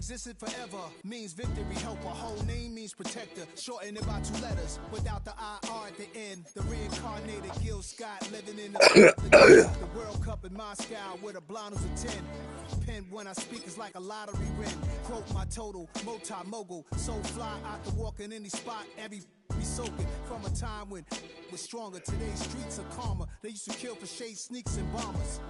existed forever means victory, helper. Whole name means protector. Shorten it by 2 letters without the IR at the end. The reincarnated Gil Scott living in the World Cup in Moscow with a blonde who's a 10. Pen when I speak is like a lottery win. Quote my total, multi-mogul. So fly out to walk in any spot. Every be soaking from a time when we're stronger. Today's streets are calmer. They used to kill for shade sneaks and bombers.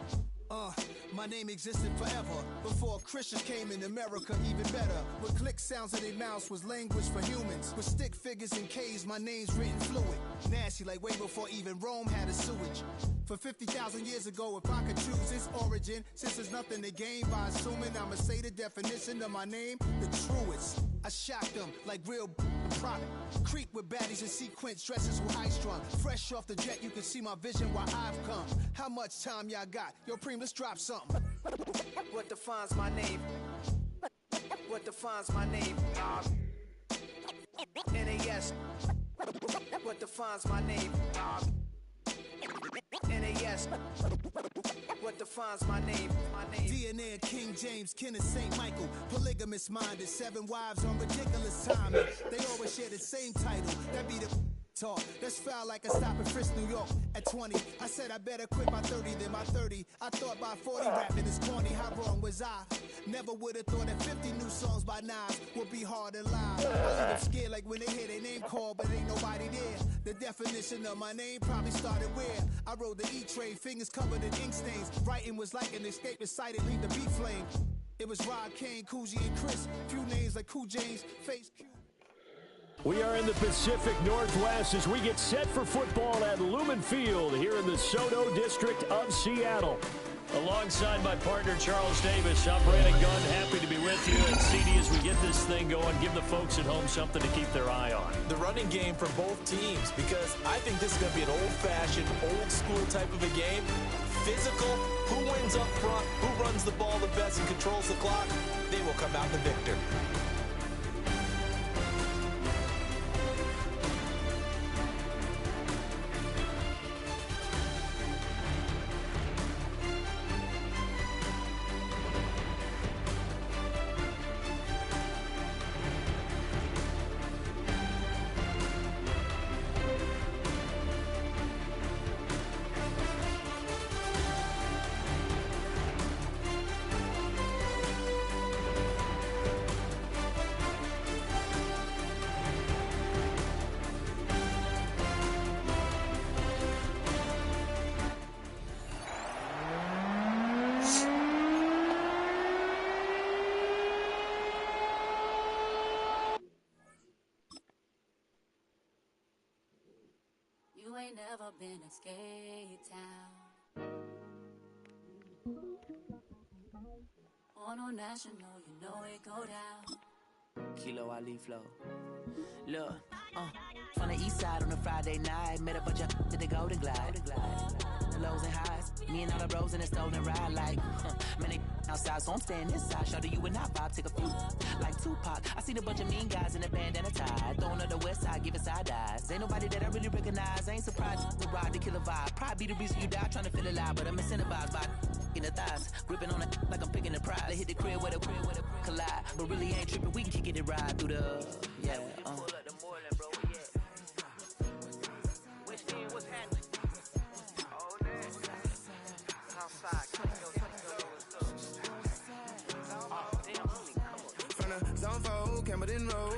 My name existed forever before Christians came in America, even better. With click sounds in their mouths was language for humans. With stick figures and K's, my name's written fluid. Nasty like way before even Rome had a sewage. For 50,000 years ago, if I could choose its origin, since there's nothing to gain by assuming, I'ma say the definition of my name, the truest. I shocked them like real product. Creep with baddies in sequence, dresses with high strung. Fresh off the jet, you can see my vision where I've come. How much time y'all got? Yo, Preem, let's drop something. What defines my name? What defines my name? NAS. What defines my name? NAS. What defines my name? DNA of King James, kin of St. Michael. Polygamous minded, 7 wives on ridiculous timing. They always share the same title. That be the talk. That's foul like a stop in Frisk, New York at 20. I said I better quit by 30 than by 30. I thought by 40 rapping is corny. How wrong was I? Never would have thought that 50 new songs by Nas would be hard to lie. I leave them scared like when they hear their name called, but ain't nobody there. The definition of my name probably started where I rode the E-train, fingers covered in ink stains. Writing was like an escape excited, leave the beat flame. It was Rod Kane, Coogee, and Chris. Few names like Cool James, Face Q. We are in the Pacific Northwest as we get set for football at Lumen Field here in the Soto District of Seattle. Alongside my partner, Charles Davis, I'm Brandon Gunn. Happy to be with you. And CD, as we get this thing going, give the folks at home something to keep their eye on. The running game for both teams, because I think this is going to be an old-fashioned, old-school type of a game. Physical, who wins up front, who runs the ball the best and controls the clock, they will come out the victor. You ain't never been in Skate Town. On no national, you know it go down. Kilo Ali flow. Look, from the east side on a Friday night, met a bunch of to the Golden Glide. The lows and highs, me and all the bros in the stolen ride like, man, they outside, so I'm staying inside. Shout to you and I vibe, take a few like Tupac. I seen a bunch of mean guys in a bandana tie, throwing up the west side, giving side eyes. Ain't nobody that I really recognize. I ain't surprised to ride the killer vibe. Probably be the reason you die trying to feel alive, but I'm incentivized by in the thighs, gripping on it like I'm picking the prize. They hit the crib where the collide, but really ain't tripping. We can kick it ride through the Zone 4, Campbellton Road.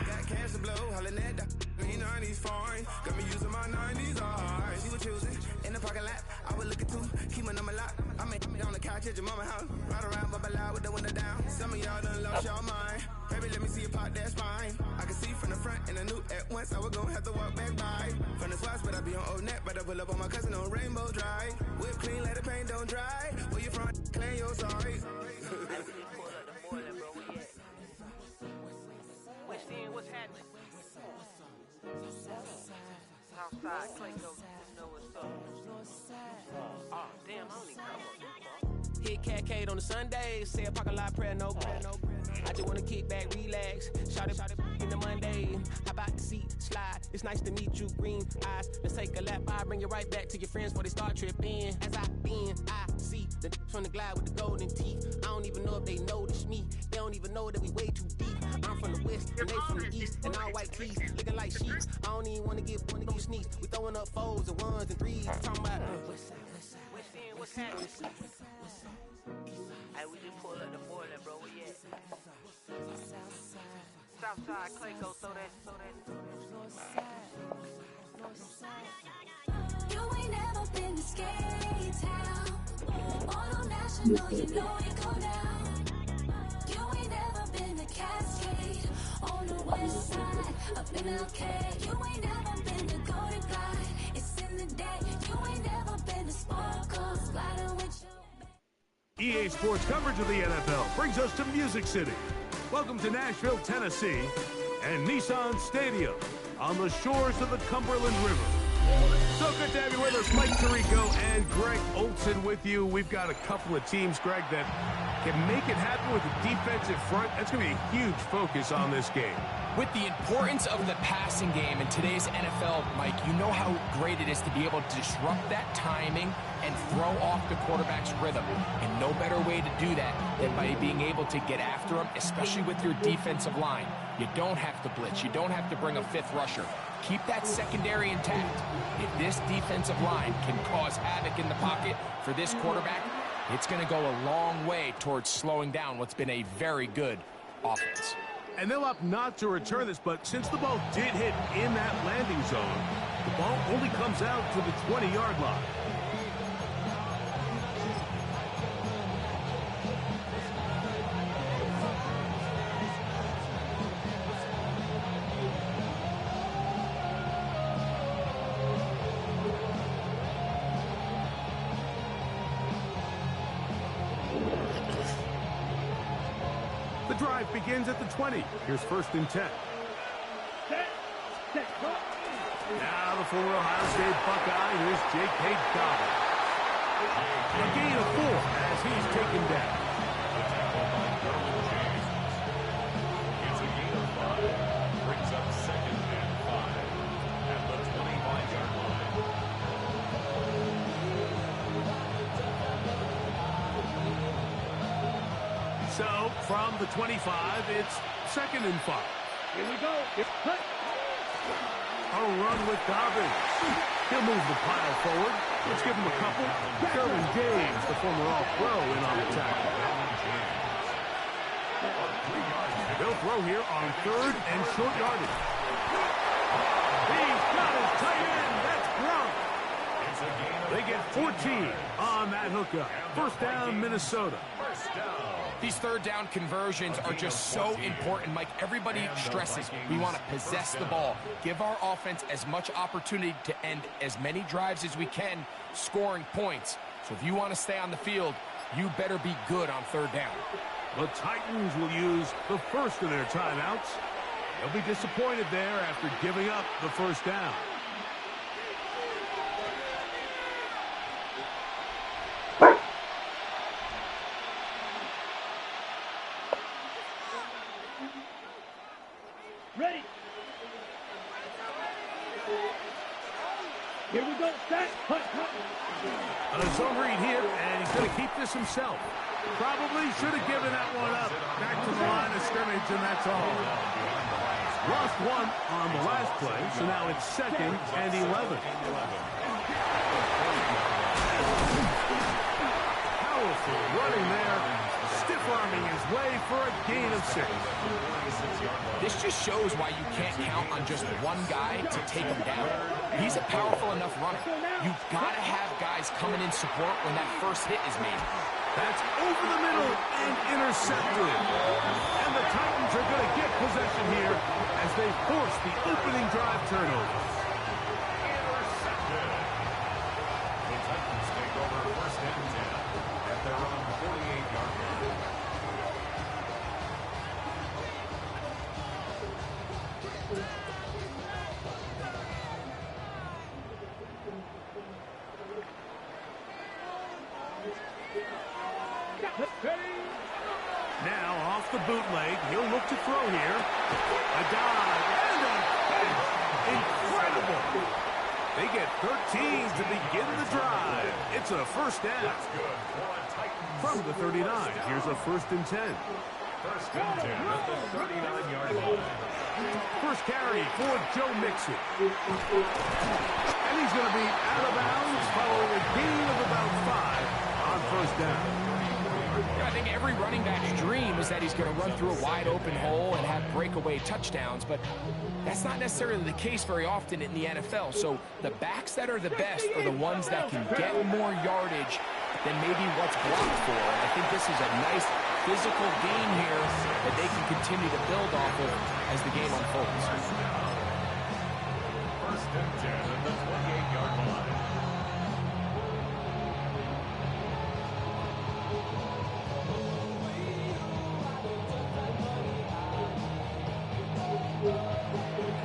Got cash to blow, hollering at the 90s foreign. Got me using my 90s eyes. She was choosing in the parking lot. I was looking too, keep my number locked. I made me on the couch at your mama house. Ride around, bubble loud with the window down. Some of y'all done lost y'all mind. Baby, let me see your pot, that's fine. I can see from the front and I knew at once I was gonna have to walk back by. From the spots, but I be on Old Net. But I pull up on my cousin on Rainbow Drive. Whip clean, let the paint don't dry. Where you from? Claim your sorry. What's happening? Southside, Clayco, you know what's up. Oh, damn, I don't even come up. Hit Catcade on the Sundays, say a parking lot prayer, no prayer. I just wanna kick back, relax, shout it in the Monday. How about the seat slide? It's nice to meet you, green eyes. Let's take a lap, I bring you right back to your friends before they start tripping. As I bend, I see the from the glide with the golden teeth. I don't even know if they notice me. They don't even know know that we way too deep. I'm from the west, and they from the east, and all white tees, looking like sheep. I don't even wanna get one of them sneaks. We throwing up fours and ones and threes. Talking about west side, what's happening? Hey, we just pulled up the border, bro. Where you at? Southside, Clayco, throw that. You ain't never been to Skate Town. On national, you know it go down. You ain't never been to Cascade. On the west side, up in Arcade. You ain't never been to Golden Glide. It's in the day. You ain't never been to Sparkles. Gliding with you. EA Sports coverage of the NFL brings us to Music City. Welcome to Nashville, Tennessee, and Nissan Stadium on the shores of the Cumberland River. So good to have you with us. Mike Tirico and Greg Olson with you. We've got a couple of teams, Greg, that can make it happen with the defensive front. That's going to be a huge focus on this game. With the importance of the passing game in today's NFL, Mike, you know how great it is to be able to disrupt that timing and throw off the quarterback's rhythm. And no better way to do that than by being able to get after him, especially with your defensive line. You don't have to blitz. You don't have to bring a fifth rusher. Keep that secondary intact. If this defensive line can cause havoc in the pocket for this quarterback, it's going to go a long way towards slowing down what's been a very good offense. And they'll opt not to return this, but since the ball did hit in that landing zone, the ball only comes out to the 20-yard line. The drive begins at the 20. Here's 1st and 10. Now the former Ohio State Buckeye, here's J.K. Dobbins. A gain of 4 as he's taken down. It's a gain of 5. Brings up 2nd and 5 at the 25-yard line. So, from the 25, it's 2nd and 5. Here we go. A run with Dobbins. He'll move the pile forward. Let's give him a couple. Derwin James, the former All-Pro, in on the tackle. They'll throw here on 3rd and short yardage. He's got his tight end. That's Gronk. They get 14 on that hookup. 1st down, Minnesota. These 3rd down conversions are just so important, Mike. Everybody stresses we want to possess the ball, give our offense as much opportunity to end as many drives as we can, scoring points. So if you want to stay on the field, you better be good on 3rd down. The Titans will use the first of their timeouts. They'll be disappointed there after giving up the 1st down. Ready. Here we go. Set. Cut. A zone read here, and he's going to keep this himself. Probably should have given that one up. Back to the line of scrimmage, and that's all. Lost 1 on the last play, so now it's 2nd and 11. Powerful running there. Stiff-arming his way for a gain of 6. This just shows why you can't count on just one guy to take him down. He's a powerful enough runner. You've got to have guys coming in support when that first hit is made. That's over the middle and intercepted. And the Titans are going to get possession here as they force the opening drive turnover. Intercepted. The Titans take over 1st and 10 at their own 48-yard line. Now off the bootleg, he'll look to throw here. A dive and a catch. Incredible. They get 13 to begin the drive. It's a 1st down. That's good for a Titans. From the 39, here's a 1st and 10. First and 10 at the 39-yard line. First carry for Joe Mixon. And he's going to be out of bounds following a gain of about 5 on first down. I think every running back's dream is that he's going to run through a wide open hole and have breakaway touchdowns, but that's not necessarily the case very often in the NFL. So the backs that are the best are the ones that can get more yardage than maybe what's blocked for. And I think this is a nice physical gain here that they can continue to build off of as the game unfolds. First and 10 at the 28-yard line.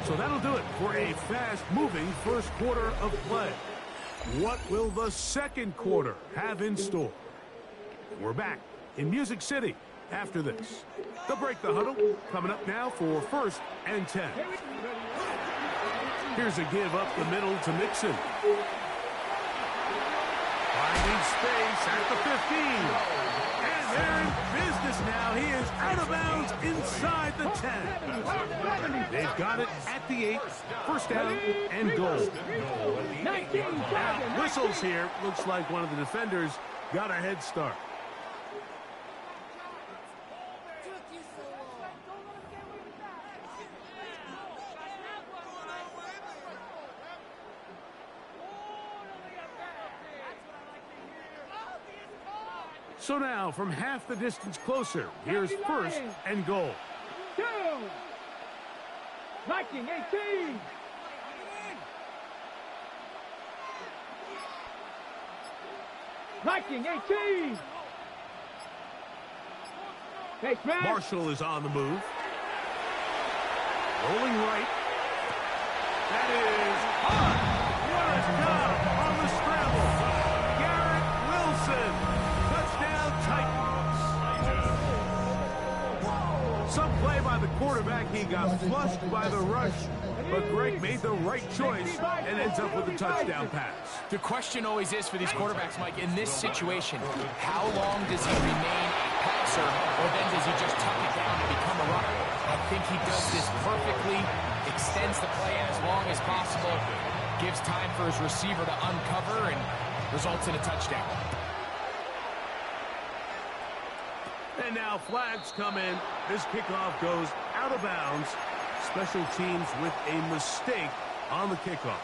So that'll do it for a fast-moving first quarter of play. What will the second quarter have in store? We're back in Music City after this. They'll break the huddle. Coming up now for first and 10. Here's a give up the middle to Mixon. Finding space at the 15. And they're in business now. He is out of bounds inside the 10. They've got it at the 8. First down and goal. Now, whistles here. Looks like one of the defenders got a head start. So now, from half the distance closer, here's first and goal. 2. Viking 18. Viking 18. Hey, Marshall is on the move. Rolling right. That is high. What a job on the scramble. Garrett Wilson. Touchdown Titans. Some play by the quarterback. He got flushed by the rush. But Greg made the right choice and ends up with a touchdown pass. The question always is for these quarterbacks, Mike, in this situation, how long does he remain a passer, or then does he just tuck it down and become a runner? I think he does this perfectly, extends the play as long as possible, gives time for his receiver to uncover, and results in a touchdown. And now flags come in. This kickoff goes out of bounds. Special teams with a mistake on the kickoff.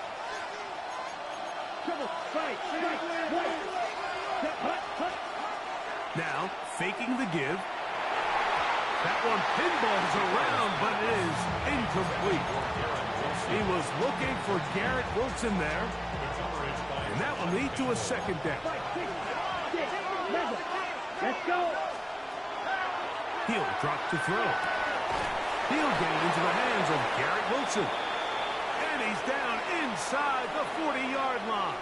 Now, faking the give. That one pinballs around, but it is incomplete. He was looking for Garrett Wilson there. And that will lead to a second down. Let's go. He'll drop to throw. He'll get it into the hands of Garrett Wilson. And he's down inside the 40-yard line.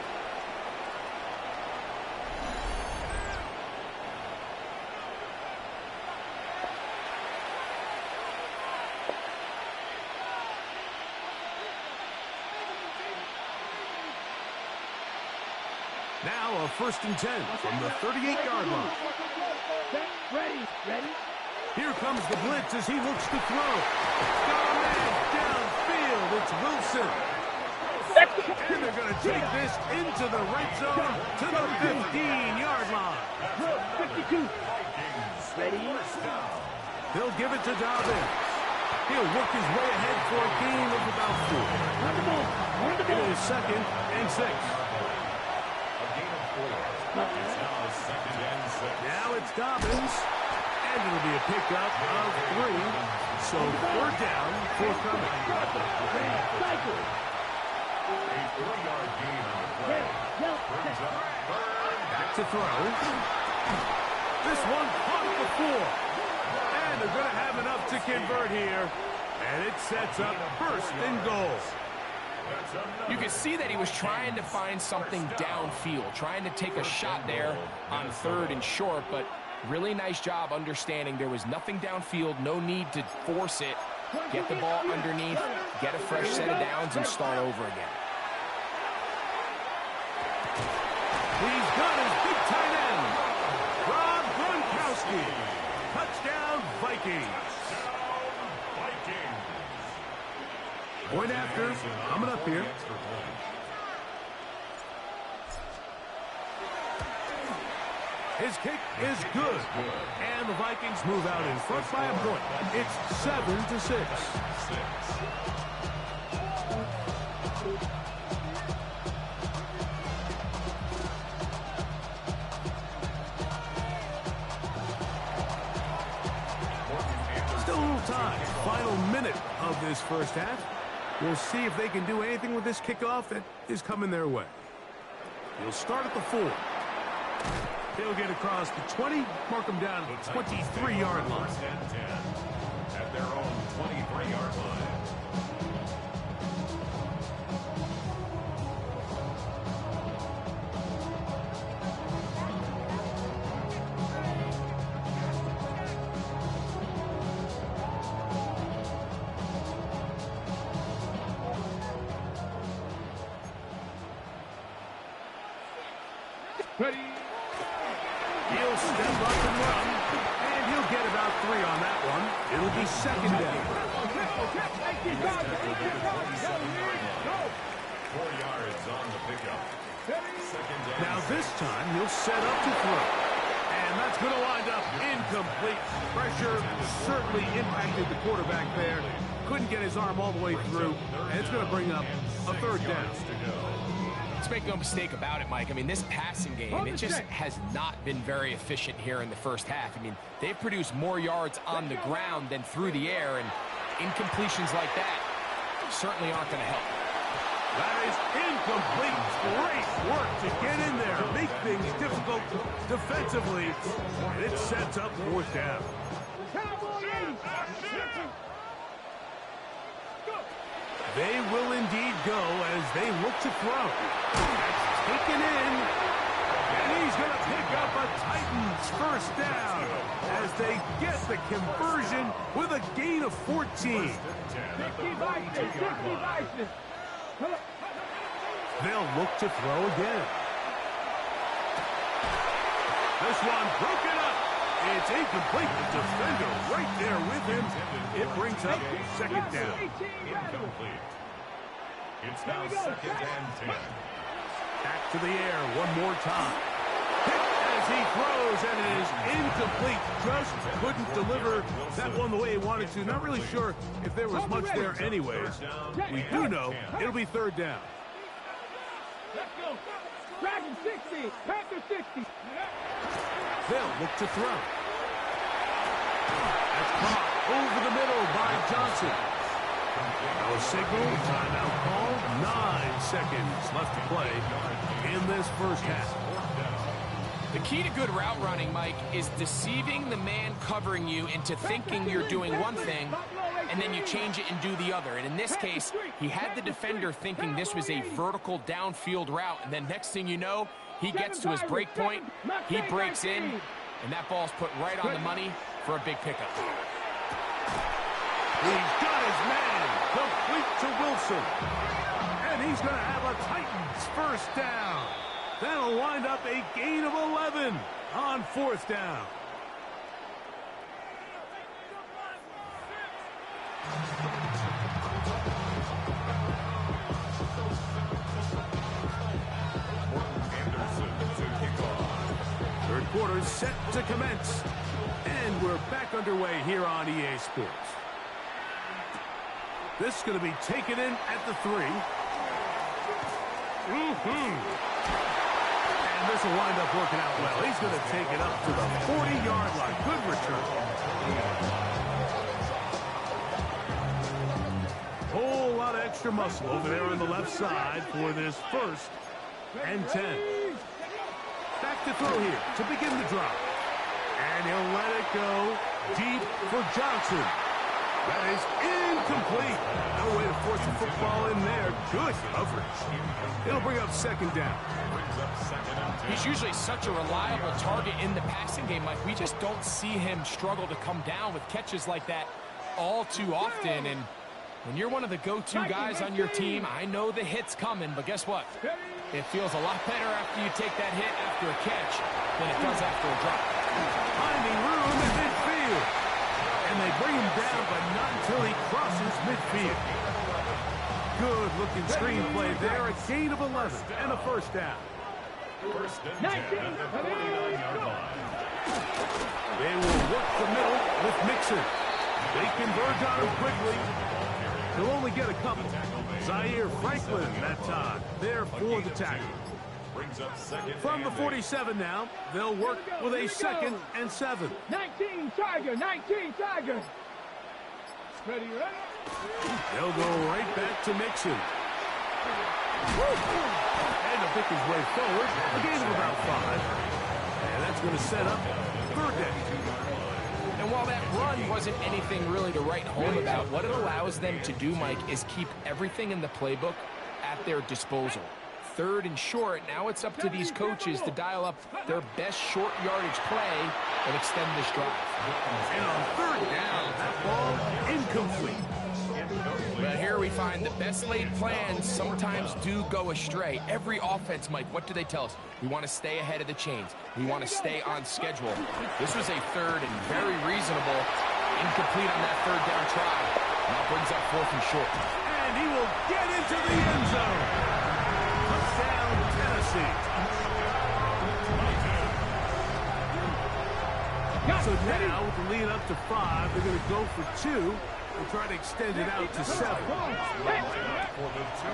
Now a first and 10 from the 38-yard line. Ready. Here comes the blitz as he looks to throw. Got a man downfield. It's Wilson. And they're going to take this into the red zone to the 15-yard line. 52. Ready? They'll give it to Dobbins. He'll work his way ahead for a gain of about 4. It is second and 6. It's now second and 6. Now it's Dobbins. And it'll be a pickup of 3. So third down forthcoming. A 3-yard gain on the play. Brings up third. Back to throw. This one caught before. And they're going to have enough to convert here. And it sets up first and goal. You can see that he was trying to find something downfield, trying to take a shot there on third and short, but really nice job understanding there was nothing downfield, no need to force it. Get the ball underneath, get a fresh set of downs, and start over again. He's got his big tight end, Rob Gronkowski. Touchdown, Vikings. Vikings. Point after, coming up here. His kick is good. And the Vikings move out in front by a point. It's 7-6. Still a little time. Final minute of this first half. We'll see if they can do anything with this kickoff that is coming their way. He'll start at the 4. He'll get across the 20, mark him down at the 23-yard line. At their own 23-yard line. Ready. He'll step up and run, and he'll get about 3 on that one. It'll be second down. 4 yards on the pickup. Second down. Now this time he'll set up to throw. And that's going to wind up incomplete. Pressure certainly impacted the quarterback there. Couldn't get his arm all the way through, and it's going to bring up a third down. Let's make no mistake about it, Mike. I mean, this passing game, it just has not been very efficient here in the first half. I mean, they've produced more yards on the ground than through the air, and incompletions like that certainly aren't going to help. That is incomplete. Great work to get in there, make things difficult defensively, and it sets up fourth down. They will indeed go as they look to throw. That's taken in, and he's going to pick up a Titans first down as they get the conversion with a gain of 14. They'll look to throw again. This one broken up. It's incomplete. The defender right there with him. It brings up second down. Incomplete. It's now second and 10. Back to the air one more time. Hit as he throws, and it is incomplete. Just couldn't deliver that one the way he wanted to. Not really sure if there was much there anyways. We do know it'll be third down. Let's go. Dragon 60. Panther 60. They'll look to throw. That's caught over the middle by Johnson. No signal, timeout called. 9 seconds left to play in this first half. The key to good route running, Mike, is deceiving the man covering you into thinking you're doing one thing, and then you change it and do the other. And in this case, he had the defender thinking this was a vertical downfield route, and then next thing you know, he gets to his break point, he breaks in, and that ball's put right on the money for a big pickup. He's got his man complete to Wilson. And he's going to have a Titans first down. That'll wind up a gain of 11 on fourth down. Third quarter's set to commence. And we're back underway here on EA Sports. This is going to be taken in at the 3. And this will wind up working out well. He's going to take it up to the 40-yard line. Good return. Whole lot of extra muscle over there on the left side for this first and 10. Back to throw here to begin the drop. And he'll let it go deep for Johnson. That is incomplete. No way to force the football in there. Good coverage. It'll bring up second down. He's usually such a reliable target in the passing game, Mike. We just don't see him struggle to come down with catches like that all too often. And when you're one of the go-to guys on your team, I know the hit's coming, but guess what? It feels a lot better after you take that hit after a catch than it does after a drop. Finding room in midfield. And And they bring him down, but not until he crosses midfield. Good-looking screenplay there. A gain of 11 and a first down. First and 10 at the 49-yard line. They will work the middle with Mixon. They converge on him quickly. He'll only get a couple. Zaire Franklin that time there for the tackle. Brings up second. From the 47 now, they'll work with a 2nd and 7. 19 Tiger, 19 Tiger. Ready, ready. They'll go right back to Mixon. And to pick his way forward, a gain of about 5. And that's going to set up 3rd down. And while that run wasn't anything really to write home about, what it allows them to do, Mike, is keep everything in the playbook at their disposal. 3rd and short, now it's up to these coaches to dial up their best short yardage play and extend this drive. And on 3rd down, that ball incomplete. But here we find the best laid plans sometimes do go astray. Every offense, Mike, what do they tell us? We want to stay ahead of the chains. We want to stay on schedule. This was a 3rd and very reasonable, incomplete on that 3rd down try. Now brings up 4th and short. And he will get into the end zone. Touchdown, Tennessee. So now, with the lead up to 5, they're going to go for 2 and try to extend it out to 7.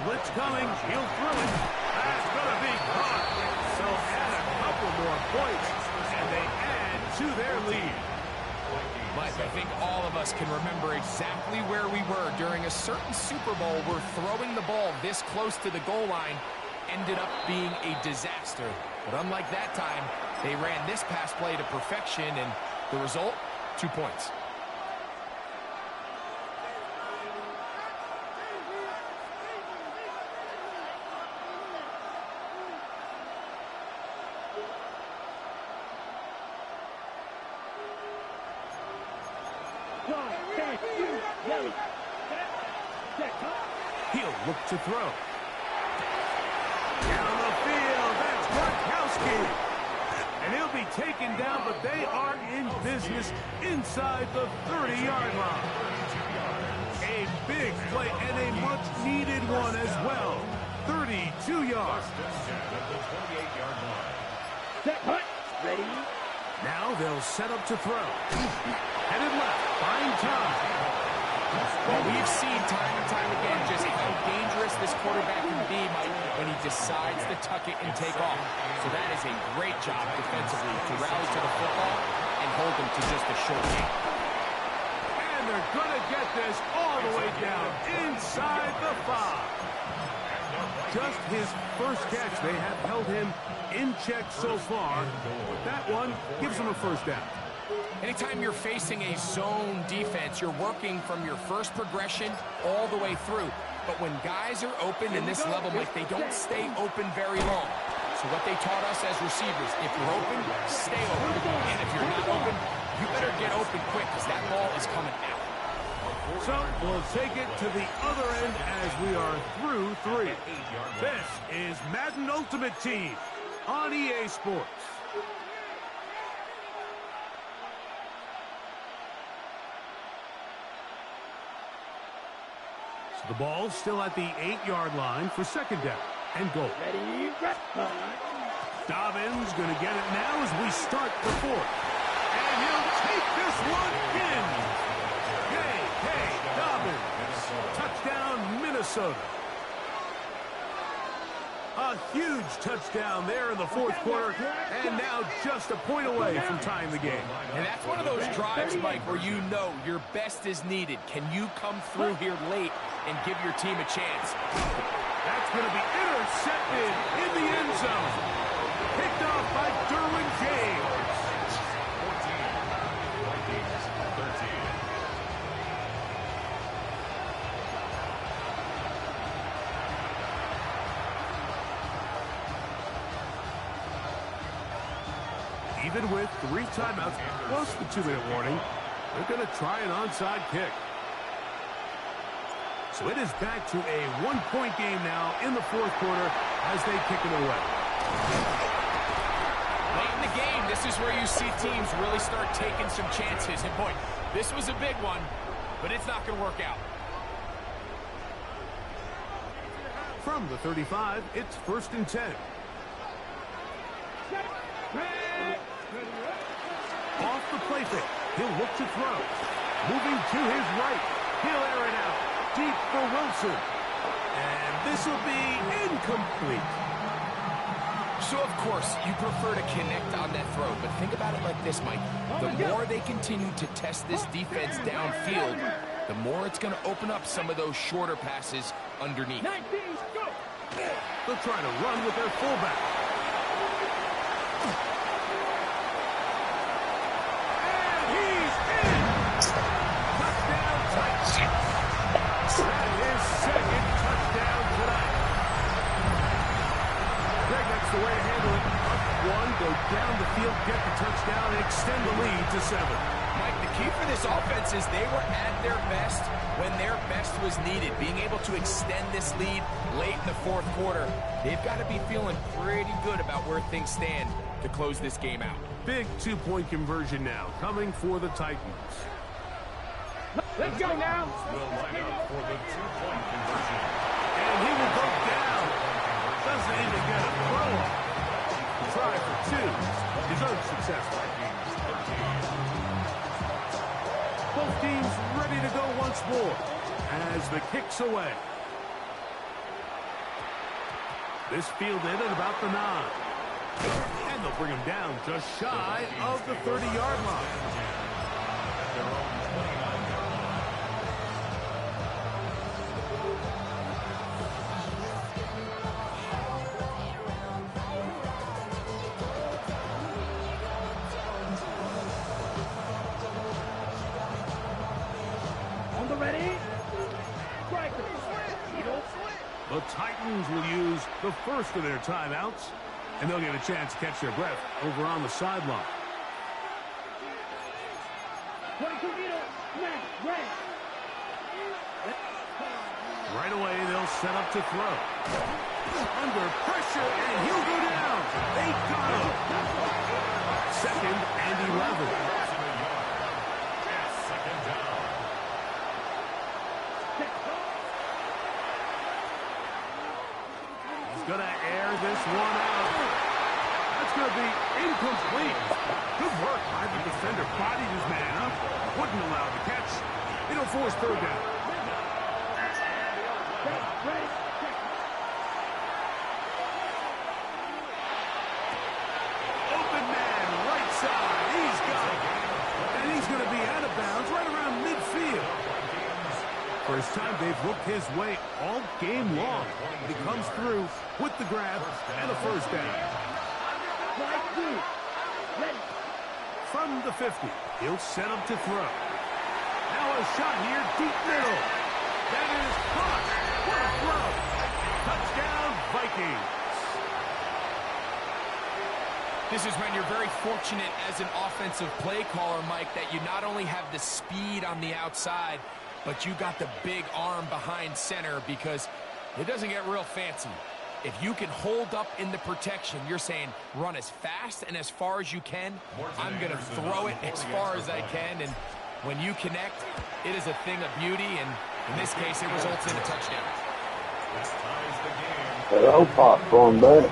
Blitz coming. He'll throw it. That's going to be caught. So add a couple more points, and they add to their lead. Mike, I think all of us can remember exactly where we were during a certain Super Bowl where throwing the ball this close to the goal line ended up being a disaster. But unlike that time, they ran this pass play to perfection, and the result, 2 points. He'll look to throw. Down the field, that's Gronkowski. And he'll be taken down, but they are in business inside the 30-yard line. A big play and a much-needed one as well. 32 yards. Set, hut, ready. Now they'll set up to throw. Headed left, find time. Well, we've seen time and time again just how dangerous this quarterback can be, Mike, when he decides to tuck it and take off. So that is a great job defensively to rally to the football and hold him to just a short game. And they're going to get this all the way down inside the 5. Just his first catch. They have held him in check so far, but that one gives him a first down. Anytime you're facing a zone defense, you're working from your first progression all the way through. But when guys are open in this level, Mike, they don't stay open very long. So what they taught us as receivers, if you're open, stay open. And if you're not open, you better get open quick because that ball is coming out. So we'll take it to the other end as we are through 3. This is Madden Ultimate Team on EA Sports. So the ball's still at the 8-yard line for 2nd down and goal. Ready, Dobbins going to get it now as we start the 4th. And he'll take this one in. Hey, Dobbins. Touchdown, Minnesota. A huge touchdown there in the 4th quarter, and now just a point away from tying the game. And that's one of those drives, Mike, where you know your best is needed. Can you come through here late and give your team a chance? That's going to be intercepted in the end zone. Picked off by Derwin James. 14, Vikings 13. Even with 3 timeouts plus the 2-minute warning, they're going to try an onside kick. So it is back to a 1-point game now in the 4th quarter as they kick it away. Late in the game, this This is where you see teams really start taking some chances. And boy, this was a big one, but it's not going to work out. From the 35, it's 1st and 10. Off the play fake. He'll look to throw. Moving to his right. He'll air it out. Deep for Wilson. And this will be incomplete. So, of course, you prefer to connect on that throw, but think about it like this, Mike. The more they continue to test this defense downfield, the more it's going to open up some of those shorter passes underneath. They'll try to run with their fullback. And he's in! Touchdown, Titans. And his second touchdown tonight. Greg, that's the way to handle it. Up one, go down the field, get the touchdown, and extend the lead to 7. Mike, the key for this offense is they were at their best when their best was needed. Being able to extend this lead late in the 4th quarter, they've got to be feeling pretty good about where things stand to close this game out. Big 2-point conversion now, coming for the Titans. Let's go now. Will line up for the 2-point conversion. And he will go down. Doesn't even get a throw off. Try for 2. Is unsuccessful. Both teams ready to go once more as the kick's away. This fielded at about the 9. And they'll bring him down just shy of the 30-yard line. At their own 29-yard line. On the ready. Striker. The Titans will use the first of their timeouts, and they'll get a chance to catch their breath over on the sideline. 22 meter. Red. Right away, they'll set up to throw. Under pressure, and he'll go down. They got him. 2nd and 11. Second down. He's going to air this one out. That's going to be incomplete. Good work by the defender. Bodied his man up. Wouldn't allow the catch. It'll force 3rd down. Open man, right side. He's got it. And he's going to be out of bounds right around midfield. First time they've looked his way all game long. But he comes through with the grab and a 1st down. From the 50, he'll set up to throw. Now a shot here, deep middle. That is caught. What a throw. Touchdown, Vikings. This is when you're very fortunate as an offensive play caller, Mike, that you not only have the speed on the outside, but you got the big arm behind center, because it doesn't get real fancy. If you can hold up in the protection, you're saying run as fast and as far as you can. I'm going to throw it as far as I can, and when you connect, it is a thing of beauty, and in this case, it results in a touchdown. This ties the game. Hello, popcorn buddy.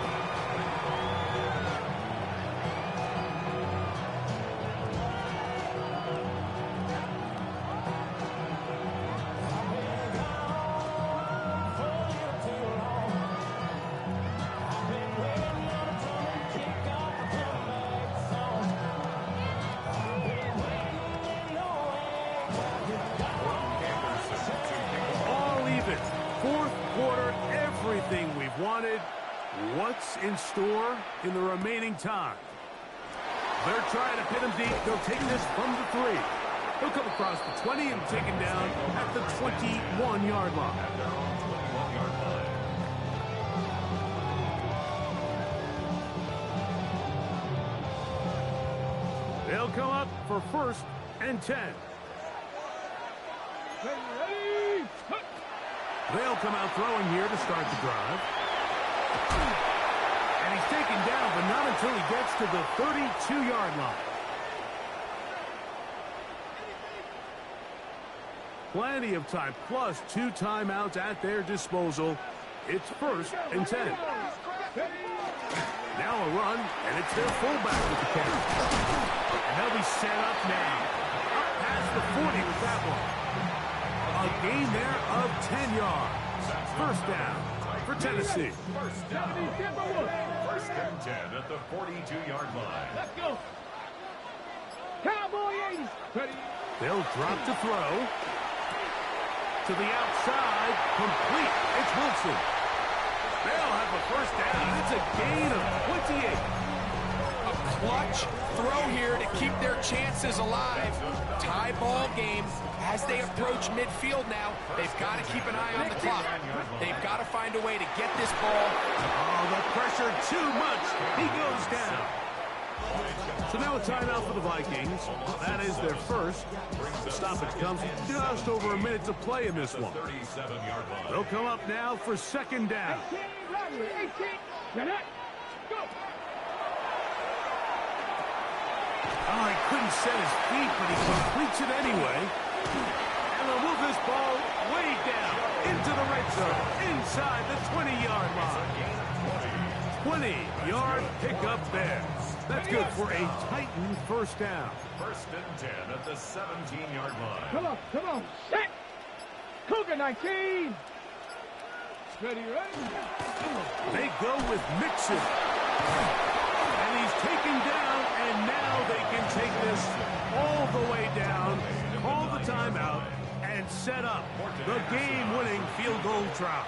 What's in store in the remaining time? They're trying to pin him deep. They'll take this from the 3. He'll come across the 20 and take him down at the 21-yard line. At their own 21-yard line. They'll come up for 1st and 10. They'll come out throwing here to start the drive. And he's taken down, but not until he gets to the 32-yard line. Plenty of time, plus 2 timeouts at their disposal. It's 1st and 10. Now a run, and it's their fullback with the catch. And they'll be set up now. Up past the 40 with that one. A gain there of 10 yards. 1st down for Tennessee. First and 10 at the 42-yard line. Let's go. Cowboy 80. Ready. They'll drop to throw. To the outside, complete. It's Wilson. They'll have the 1st down. It's a gain of 28. A clutch throw here to keep their chances alive. Tie ball game as they approach midfield now. They've got to keep an eye on the clock. They've got to find a way to get this ball. Oh, the pressure too much. He goes down. So now a timeout for the Vikings. That is their 1st. The stoppage comes just over a minute to play in this one. They'll come up now for 2nd down. 18. Get it. Go. Oh, he couldn't set his feet, but he completes it anyway. And they'll move this ball way down into the red zone, inside the 20-yard line. 20-yard pickup there. That's good for a Titan 1st down. 1st and 10 at the 17-yard line. Come on. Set. Cougar 19. Ready. They go with Mixon. And he's taken down, and now they can take this all the way down, call the timeout, and set up the game-winning field goal try.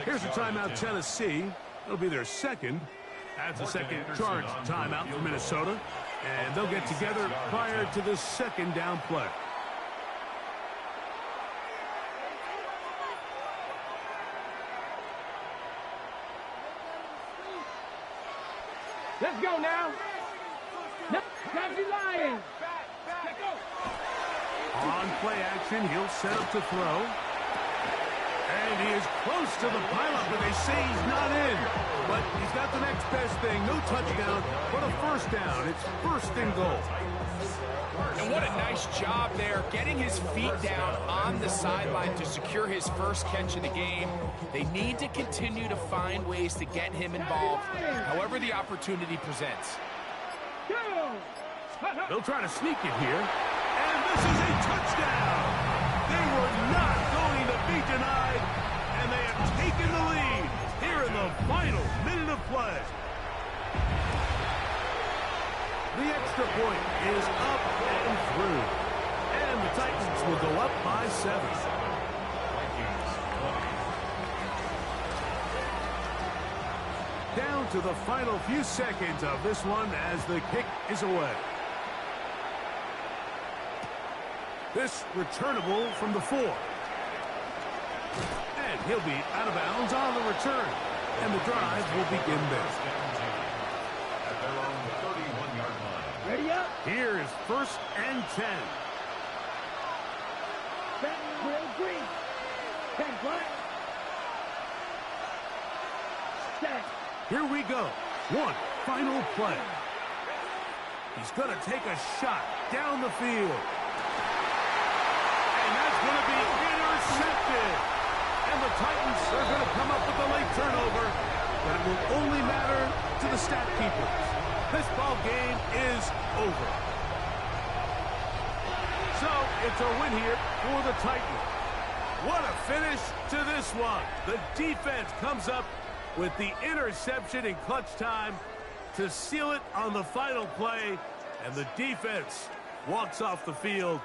Here's a timeout, Tennessee. It'll be their 2nd. That's a 2nd charged timeout for Minnesota. And they'll get together prior to the 2nd down play. Let's go now. Time to Lions. Let's go. On play action, he'll set up to throw. And he is close to the pileup, but they say he's not in. But he's got the next best thing. No touchdown, but a 1st down. It's 1st and goal. And what a nice job there, getting his feet down on the sideline to secure his 1st catch of the game. They need to continue to find ways to get him involved, however the opportunity presents. They'll try to sneak it here. And this is a touchdown. They were not going to be denied, and they have taken the lead here in the final minute of play. The extra point is up and through. And the Titans will go up by 7. Down to the final few seconds of this one as the kick is away. This returnable from the 4. And he'll be out of bounds on the return. And the drive will begin there. At their own 31-yard line. Ready up. Here is 1st and 10. Set. Will green. 10 black. Set. Here we go. One final play. He's going to take a shot down the field. And that's going to be intercepted. And the Titans are going to come up with a late turnover, but it will only matter to the stat keepers. This ball game is over. So it's a win here for the Titans. What a finish to this one. The defense comes up with the interception in clutch time to seal it on the final play, and the defense walks off the field